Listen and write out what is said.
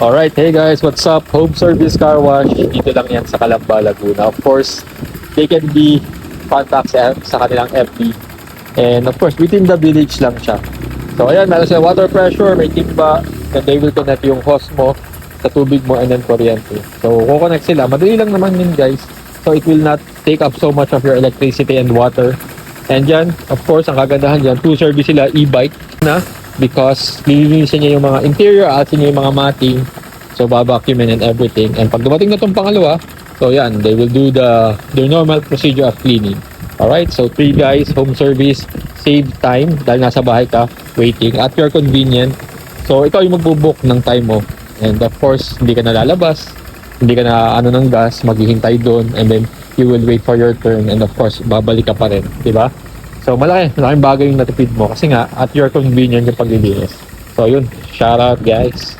Alright, hey guys, what's up? Home Service Car Wash. Dito lang yan sa Calamba, Laguna. Of course, they can be contacted sa kanilang FB. And of course, within the village lang siya. So ayan, meron sila water pressure, may timba, and they will connect yung hose mo sa tubig mo and then kuryente. So kukonect sila. Madali lang naman yun guys. So it will not take up so much of your electricity and water. And dyan, of course, ang kagandahan dyan, 2 service sila, e-bike na. Because lilinisin niya yung mga interior at niya yung mga matting, so babacuumin and everything. And pag dumating na itong pangalawa, so yan, they will do their normal procedure of cleaning. Alright, so 3 guys, home service, save time dahil nasa bahay ka, waiting at your convenient. So ikaw yung magbubook ng time mo, and of course hindi ka nalalabas, hindi ka na ng gas, maghihintay doon, and then you will wait for your turn, and of course babalik ka pa rin, di ba? So malaking bagay yung natipid mo kasi nga at your convenience yung paglilinis. So yun, shout out guys.